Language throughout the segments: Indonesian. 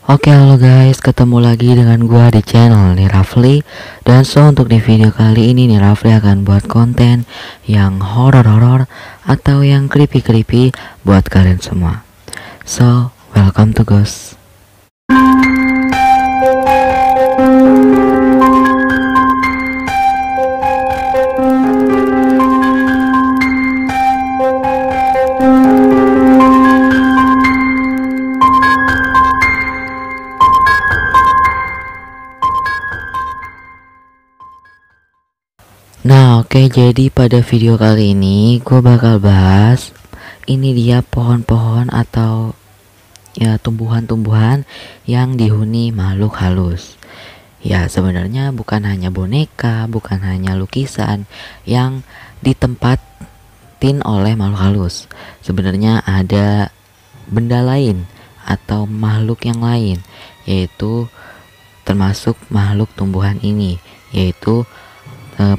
Oke, halo guys, ketemu lagi dengan gua di channel nih Rafli. Dan untuk di video kali ini nih Rafli akan buat konten yang horor-horor atau yang creepy-creepy buat kalian semua. So, welcome to Ghost. Nah, oke, jadi pada video kali ini gue bakal bahas ini dia pohon-pohon atau ya tumbuhan-tumbuhan yang dihuni makhluk halus. Ya, sebenarnya bukan hanya boneka, bukan hanya lukisan yang ditempatin oleh makhluk halus. Sebenarnya ada benda lain atau makhluk yang lain, yaitu termasuk makhluk tumbuhan ini, yaitu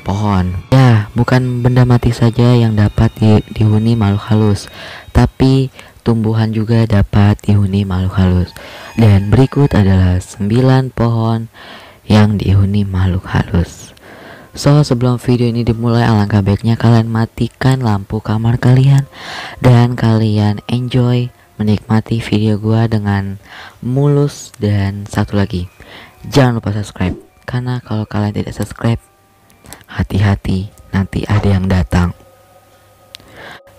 pohon. Ya, bukan benda mati saja yang dapat dihuni makhluk halus, tapi tumbuhan juga dapat dihuni makhluk halus. Dan berikut adalah 9 pohon yang dihuni makhluk halus. So, sebelum video ini dimulai, alangkah baiknya kalian matikan lampu kamar kalian dan kalian enjoy menikmati video gua dengan mulus. Dan satu lagi, jangan lupa subscribe, karena kalau kalian tidak subscribe, hati-hati, nanti ada yang datang.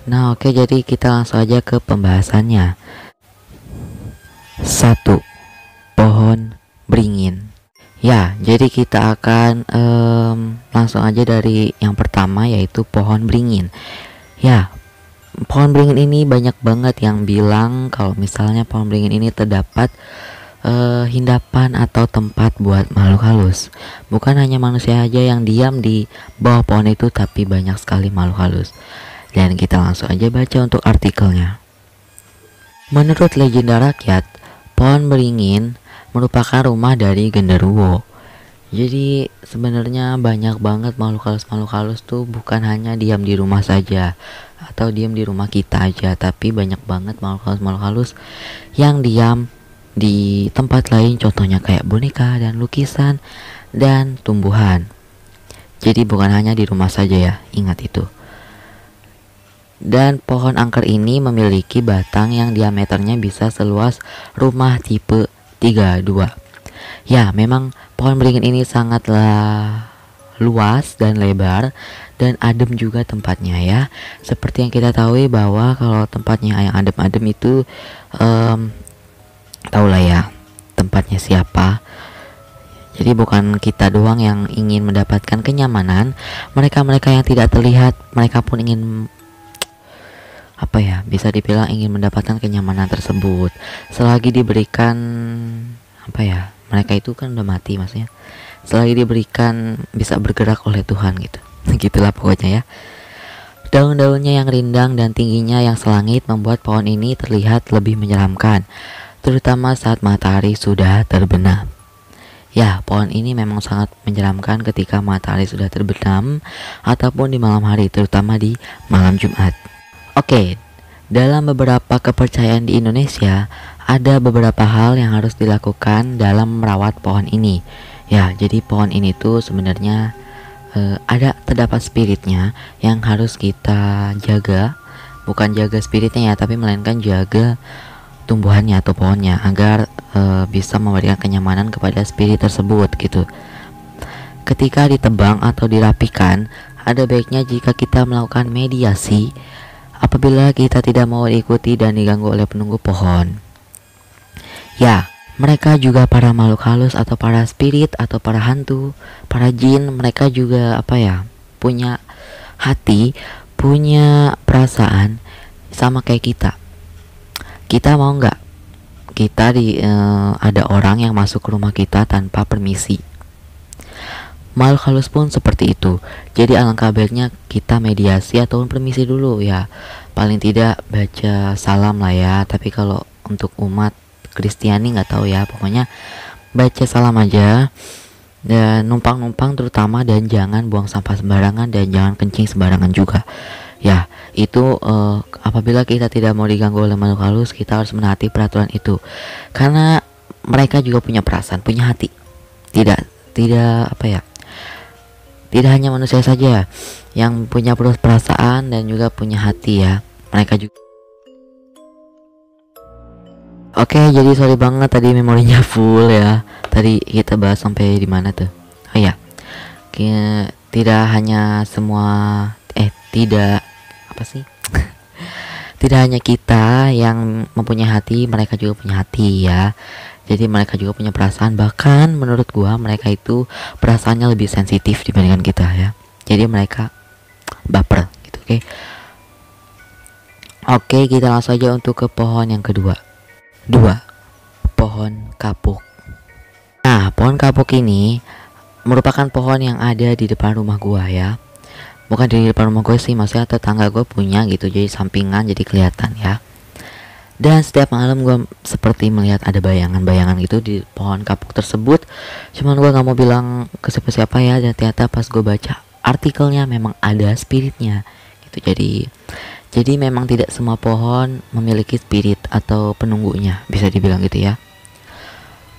Nah, oke, jadi kita langsung aja ke pembahasannya. 1. Pohon beringin. Ya, jadi kita akan langsung aja dari yang pertama, yaitu pohon beringin. Ya, pohon beringin ini banyak banget yang bilang kalau misalnya pohon beringin ini terdapat hindapan atau tempat buat makhluk halus. Bukan hanya manusia aja yang diam di bawah pohon itu, tapi banyak sekali makhluk halus. Dan kita langsung aja baca untuk artikelnya. Menurut legenda rakyat, pohon beringin merupakan rumah dari genderuwo. Jadi sebenarnya banyak banget makhluk halus tuh bukan hanya diam di rumah saja atau diam di rumah kita aja, tapi banyak banget makhluk halus yang diam di tempat lain, contohnya kayak boneka dan lukisan dan tumbuhan. Jadi bukan hanya di rumah saja ya, ingat itu. Dan pohon angker ini memiliki batang yang diameternya bisa seluas rumah tipe 32. Ya, memang pohon beringin ini sangatlah luas dan lebar dan adem juga tempatnya ya. Seperti yang kita tahu bahwa kalau tempatnya yang adem-adem itu tahulah ya tempatnya siapa. Jadi bukan kita doang yang ingin mendapatkan kenyamanan, mereka-mereka yang tidak terlihat, mereka pun ingin bisa dibilang ingin mendapatkan kenyamanan tersebut selagi diberikan mereka itu kan udah mati, maksudnya selagi diberikan bisa bergerak oleh Tuhan gitu. Gitulah pokoknya ya. Daun-daunnya yang rindang dan tingginya yang selangit membuat pohon ini terlihat lebih menyeramkan, terutama saat matahari sudah terbenam. Ya, pohon ini memang sangat menyeramkan ketika matahari sudah terbenam ataupun di malam hari, terutama di malam Jumat. Oke, dalam beberapa kepercayaan di Indonesia, ada beberapa hal yang harus dilakukan dalam merawat pohon ini. Ya, jadi pohon ini tuh sebenarnya terdapat spiritnya yang harus kita jaga. Bukan jaga spiritnya ya, tapi melainkan jaga tumbuhannya atau pohonnya agar bisa memberikan kenyamanan kepada spirit tersebut gitu. Ketika ditebang atau dirapikan, ada baiknya jika kita melakukan mediasi apabila kita tidak mau diikuti dan diganggu oleh penunggu pohon. Ya, mereka juga para makhluk halus atau para spirit atau para hantu, para jin, mereka juga punya hati, punya perasaan sama kayak kita. Kita mau nggak kita ada orang yang masuk ke rumah kita tanpa permisi? Makhluk halus pun seperti itu. Jadi alangkah baiknya kita mediasi ataupun permisi dulu ya. Paling tidak baca salam lah ya. Tapi kalau untuk umat Kristiani nggak tahu ya. Pokoknya baca salam aja. Dan numpang-numpang terutama, dan jangan buang sampah sembarangan dan jangan kencing sembarangan juga. Ya, itu apabila kita tidak mau diganggu oleh makhluk halus, kita harus menaati peraturan itu. Karena mereka juga punya perasaan, punya hati. Tidak apa ya, tidak hanya manusia saja yang punya perasaan dan juga punya hati ya, mereka juga. Oke, jadi sorry banget tadi memorinya full ya. Tadi kita bahas sampai di mana tuh? Oh ya, tidak hanya semua tidak apa sih? Tidak hanya kita yang mempunyai hati, mereka juga punya hati ya. Jadi mereka juga punya perasaan, bahkan menurut gua mereka itu perasaannya lebih sensitif dibandingkan kita ya. Jadi mereka baper gitu, oke. Oke, kita langsung aja untuk ke pohon yang kedua. 2. Pohon kapuk. Nah, pohon kapuk ini merupakan pohon yang ada di depan rumah gua ya. Bukan di depan rumah gue sih, maksudnya tetangga gue punya gitu, jadi sampingan, jadi kelihatan ya. Dan setiap malam gue seperti melihat ada bayangan-bayangan gitu di pohon kapuk tersebut. Cuman gue nggak mau bilang ke siapa-siapa ya, dan ternyata pas gue baca artikelnya memang ada spiritnya gitu. Jadi memang tidak semua pohon memiliki spirit atau penunggunya, bisa dibilang gitu ya.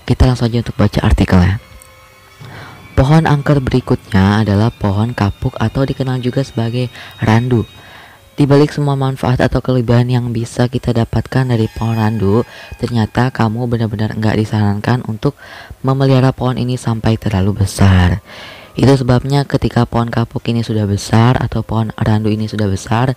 Kita langsung aja untuk baca artikelnya. Pohon angker berikutnya adalah pohon kapuk atau dikenal juga sebagai randu. Di balik semua manfaat atau kelebihan yang bisa kita dapatkan dari pohon randu, ternyata kamu benar-benar enggak disarankan untuk memelihara pohon ini sampai terlalu besar. Itu sebabnya ketika pohon kapuk ini sudah besar atau pohon randu ini sudah besar,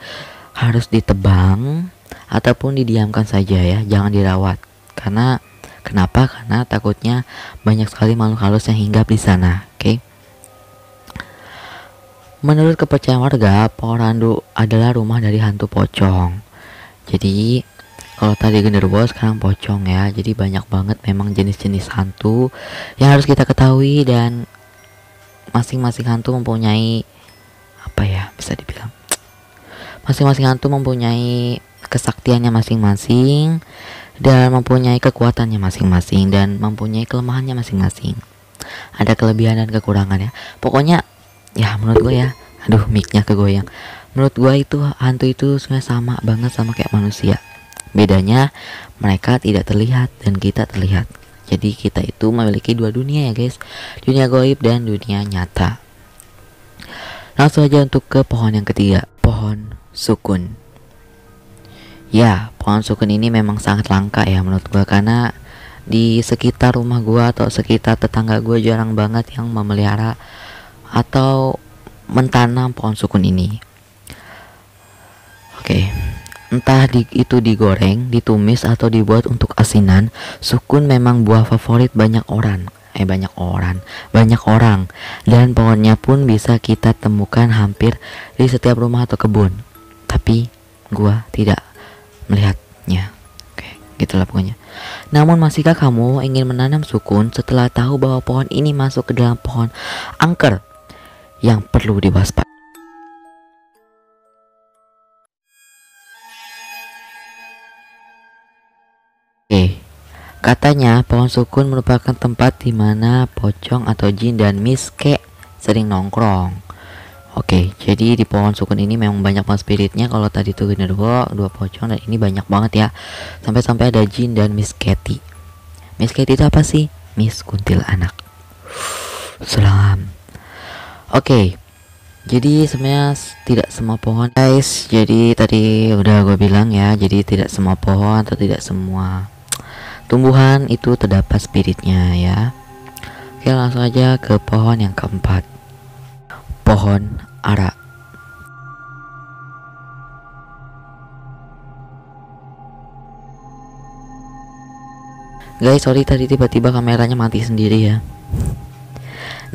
harus ditebang ataupun didiamkan saja ya, jangan dirawat. Kenapa? Karena takutnya banyak sekali makhluk halus yang hinggap di sana. Oke. Menurut kepercayaan warga, pohon randu adalah rumah dari hantu pocong. Jadi kalau tadi genderuwo, sekarang pocong ya. Jadi banyak banget memang jenis-jenis hantu yang harus kita ketahui, dan masing-masing hantu mempunyai apa ya, bisa dibilang masing-masing hantu mempunyai kesaktiannya masing-masing dan mempunyai kekuatannya masing-masing dan mempunyai kelemahannya masing-masing. Ada kelebihan dan kekurangan ya. Pokoknya ya menurut gue ya, aduh mic-nya kegoyang. Menurut gue itu hantu itu sebenarnya sama banget sama kayak manusia. Bedanya mereka tidak terlihat dan kita terlihat. Jadi kita itu memiliki dua dunia ya guys, dunia gaib dan dunia nyata. Langsung aja untuk ke pohon yang ketiga, pohon sukun. Ya, pohon sukun ini memang sangat langka ya menurut gue, karena di sekitar rumah gue atau sekitar tetangga gue jarang banget yang memelihara atau mentanam pohon sukun ini. Oke. Entah itu digoreng, ditumis, atau dibuat untuk asinan, sukun memang buah favorit banyak orang. Dan pohonnya pun bisa kita temukan hampir di setiap rumah atau kebun. Tapi gua tidak melihatnya. Oke, gitulah pokoknya. Namun masihkah kamu ingin menanam sukun setelah tahu bahwa pohon ini masuk ke dalam pohon angker yang perlu diwaspadai? Katanya pohon sukun merupakan tempat di mana pocong atau jin dan miske sering nongkrong. Oke, jadi di pohon sukun ini memang banyak banget spiritnya. Kalau tadi tuh genderuwo, dua pocong, dan ini banyak banget ya. Sampai-sampai ada jin dan misketi. Misketi itu apa sih? Miss kuntilanak. Selam. Oke. Jadi sebenarnya tidak semua pohon guys. Jadi tadi udah gue bilang ya. Jadi tidak semua pohon atau tidak semua tumbuhan itu terdapat spiritnya ya. Oke, langsung aja ke pohon yang keempat, pohon ara. Guys, sorry tadi tiba-tiba kameranya mati sendiri ya.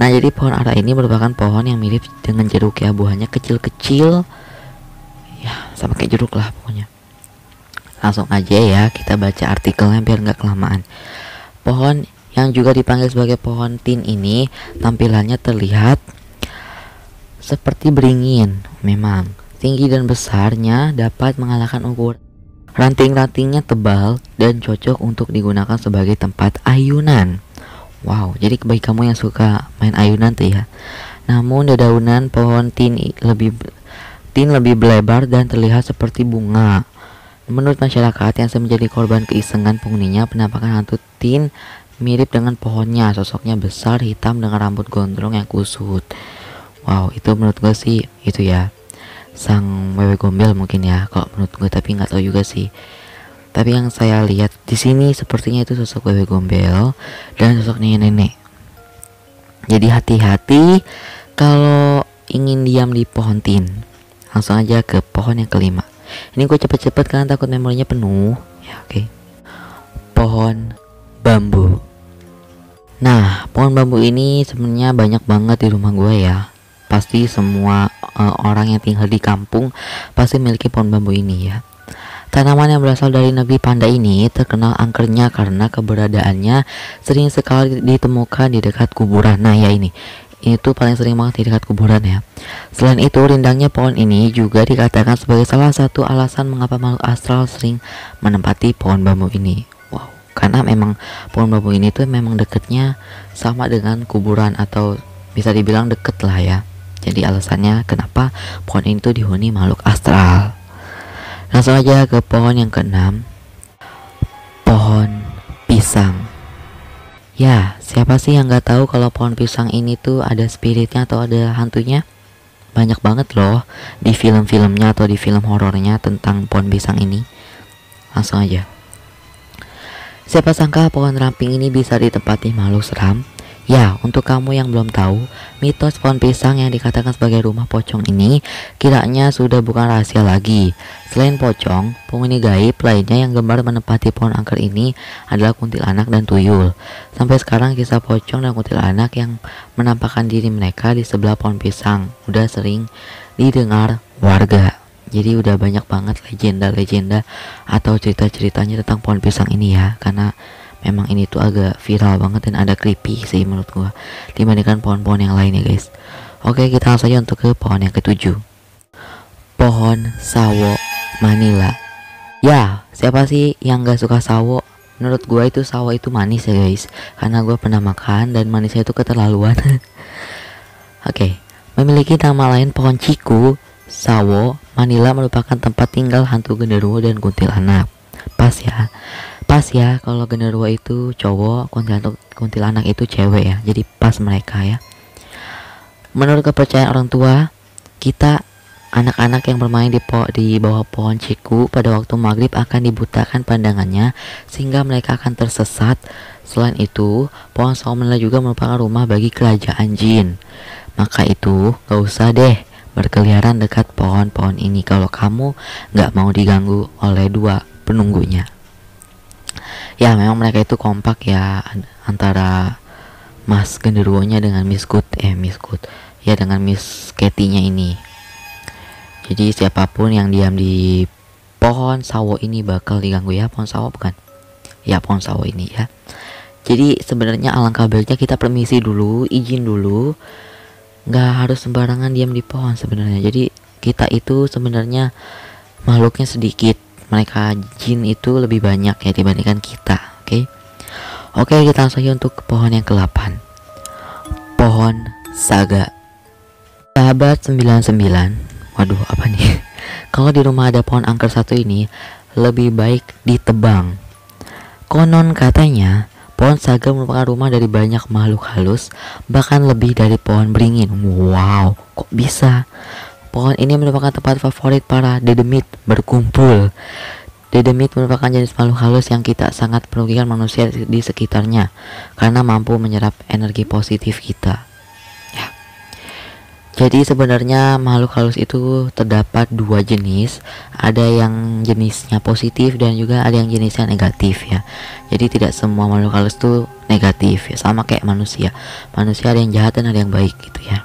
Nah, jadi pohon ara ini merupakan pohon yang mirip dengan jeruk ya. Buahnya kecil-kecil ya, sama kayak jeruk lah pokoknya. Langsung aja ya kita baca artikelnya biar nggak kelamaan. Pohon yang juga dipanggil sebagai pohon tin ini tampilannya terlihat seperti beringin. Memang tinggi dan besarnya dapat mengalahkan ukuran. Ranting-rantingnya tebal dan cocok untuk digunakan sebagai tempat ayunan. Wow, jadi bagi kamu yang suka main ayunan tuh ya. Namun dedaunan pohon tin lebih berlebar dan terlihat seperti bunga. Menurut masyarakat yang menjadi korban keisengan penghuninya, penampakan hantu tin mirip dengan pohonnya. Sosoknya besar, hitam dengan rambut gondrong yang kusut. Wow, itu menurut gue sih itu ya, sang wewe gombel mungkin ya kalau menurut gue, tapi nggak tahu juga sih. Tapi yang saya lihat di sini sepertinya itu sosok wewe gombel dan sosok nenek. Jadi hati-hati kalau ingin diam di pohon tin. Langsung aja ke pohon yang kelima. Ini gue cepet-cepet karena takut memorinya penuh. Ya oke. Pohon bambu. Nah, pohon bambu ini sebenarnya banyak banget di rumah gue ya. Pasti semua orang yang tinggal di kampung pasti memiliki pohon bambu ini ya. Tanaman yang berasal dari negeri Panda ini terkenal angkernya karena keberadaannya sering sekali ditemukan di dekat kuburan. Nah ya ini tuh paling sering banget di dekat kuburan ya. Selain itu, rindangnya pohon ini juga dikatakan sebagai salah satu alasan mengapa makhluk astral sering menempati pohon bambu ini. Wow, karena memang pohon bambu ini tuh memang deketnya sama dengan kuburan, atau bisa dibilang deket lah ya. Jadi alasannya kenapa pohon ini tuh dihuni makhluk astral. Langsung aja ke pohon yang keenam, pohon pisang. Ya, siapa sih yang nggak tahu kalau pohon pisang ini tuh ada spiritnya atau ada hantunya? Banyak banget loh di film-filmnya atau di film horornya tentang pohon pisang ini. Langsung aja. Siapa sangka pohon ramping ini bisa ditempati makhluk seram? Ya, untuk kamu yang belum tahu, mitos pohon pisang yang dikatakan sebagai rumah pocong ini kiranya sudah bukan rahasia lagi. Selain pocong, penghuni gaib lainnya yang gemar menempati pohon angker ini adalah kuntilanak dan tuyul. Sampai sekarang kisah pocong dan kuntilanak yang menampakkan diri mereka di sebelah pohon pisang udah sering didengar warga. Jadi udah banyak banget legenda-legenda atau cerita-ceritanya tentang pohon pisang ini ya, karena memang ini tuh agak viral banget dan ada creepy sih menurut gua dibandingkan pohon-pohon yang lain ya guys. Oke, kita langsung saja untuk ke pohon yang ketujuh, pohon sawo Manila. Ya, siapa sih yang gak suka sawo? Menurut gua itu sawo itu manis ya guys, karena gua pernah makan dan manisnya itu keterlaluan. Oke, memiliki nama lain pohon ciku. Sawo Manila merupakan tempat tinggal hantu genderuwo dan kuntilanak. Pas ya kalau genderuwo itu cowok, kuntilanak itu cewek ya, jadi pas mereka ya. Menurut kepercayaan orang tua, kita anak-anak yang bermain di bawah pohon ciku pada waktu maghrib akan dibutakan pandangannya sehingga mereka akan tersesat. Selain itu, pohon sawo Manila juga merupakan rumah bagi kerajaan jin. Maka itu gak usah deh berkeliaran dekat pohon-pohon ini kalau kamu gak mau diganggu oleh dua penunggunya. Ya memang mereka itu kompak ya, antara Mas genderuwonya dengan Miss Good ya, dengan Miss Katy-nya ini. Jadi siapapun yang diam di pohon sawo ini bakal diganggu ya. Pohon sawo bukan? Ya pohon sawo ini ya. Jadi sebenarnya alangkah baiknya kita permisi dulu, izin dulu, nggak harus sembarangan diam di pohon sebenarnya. Jadi kita itu sebenarnya makhluknya sedikit, mereka jin itu lebih banyak ya dibandingkan kita. Oke, kita langsung saja untuk ke pohon yang ke-8, pohon saga. Sahabat 99, waduh apa nih? Kalau di rumah ada pohon angker satu ini lebih baik ditebang. Konon katanya pohon saga merupakan rumah dari banyak makhluk halus, bahkan lebih dari pohon beringin. Wow, kok bisa? Pohon ini merupakan tempat favorit para dedemit berkumpul. Dedemit merupakan jenis makhluk halus yang kita sangat merugikan manusia di sekitarnya karena mampu menyerap energi positif kita. Ya. Jadi sebenarnya makhluk halus itu terdapat dua jenis, ada yang jenisnya positif dan juga ada yang jenisnya negatif ya. Jadi tidak semua makhluk halus itu negatif ya, sama kayak manusia. Manusia ada yang jahat dan ada yang baik gitu ya.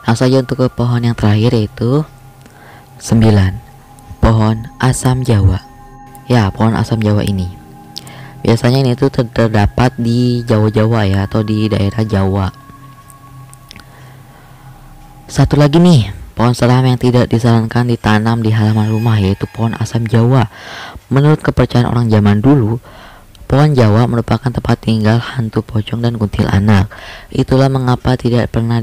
Langsung saja untuk ke pohon yang terakhir yaitu 9, pohon asam Jawa. Ya, pohon asam Jawa ini biasanya ini tuh terdapat di Jawa-Jawa ya, atau di daerah Jawa. Satu lagi nih, pohon seram yang tidak disarankan ditanam di halaman rumah yaitu pohon asam Jawa. Menurut kepercayaan orang zaman dulu, pohon Jawa merupakan tempat tinggal hantu pocong dan kuntilanak. Itulah mengapa tidak pernah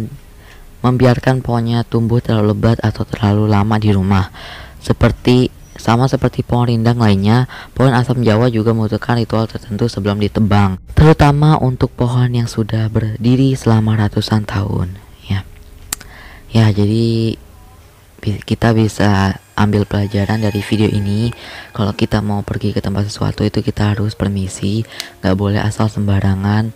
membiarkan pohonnya tumbuh terlalu lebat atau terlalu lama di rumah. Seperti Sama seperti pohon rindang lainnya, pohon asam Jawa juga membutuhkan ritual tertentu sebelum ditebang, terutama untuk pohon yang sudah berdiri selama ratusan tahun. Ya, jadi kita bisa ambil pelajaran dari video ini. Kalau kita mau pergi ke tempat sesuatu itu kita harus permisi, nggak boleh asal sembarangan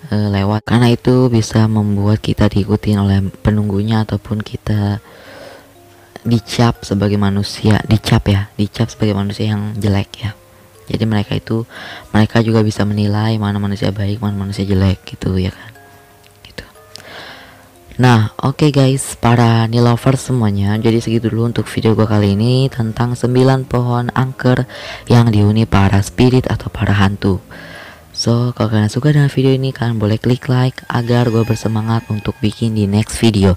lewat, karena itu bisa membuat kita diikutin oleh penunggunya ataupun kita dicap sebagai manusia, dicap sebagai manusia yang jelek ya. Jadi mereka juga bisa menilai mana manusia baik, mana manusia jelek gitu ya kan. Gitu. Nah, oke guys, para Nilovers semuanya, jadi segitu dulu untuk video gua kali ini tentang 9 pohon angker yang dihuni para spirit atau para hantu. So, kalau kalian suka dengan video ini, kalian boleh klik like agar gue bersemangat untuk bikin di next video.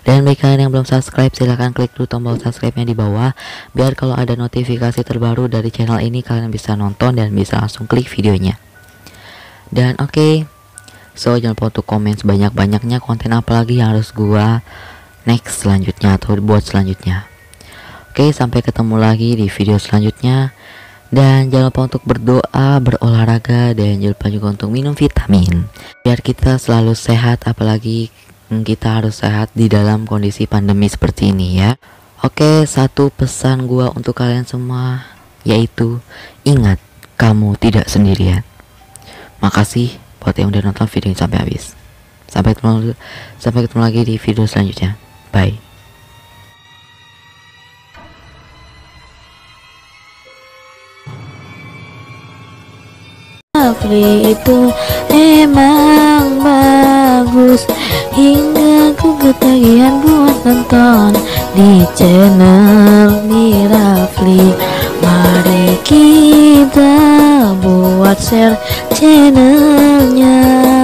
Dan bagi kalian yang belum subscribe, silahkan klik dulu tombol subscribe-nya di bawah, biar kalau ada notifikasi terbaru dari channel ini, kalian bisa nonton dan bisa langsung klik videonya. Dan oke, so jangan lupa untuk komen sebanyak-banyaknya konten apa lagi yang harus gue next selanjutnya atau buat selanjutnya. Oke, sampai ketemu lagi di video selanjutnya. Dan jangan lupa untuk berdoa, berolahraga, dan jangan lupa juga untuk minum vitamin biar kita selalu sehat, apalagi kita harus sehat di dalam kondisi pandemi seperti ini ya. Oke, satu pesan gua untuk kalian semua, yaitu ingat, kamu tidak sendirian. Makasih buat yang udah nonton video ini sampai habis. Sampai ketemu lagi di video selanjutnya. Bye. Rafli itu emang bagus, hingga ku ketagihan buat nonton di channel di Rafli. Mari kita buat share channelnya.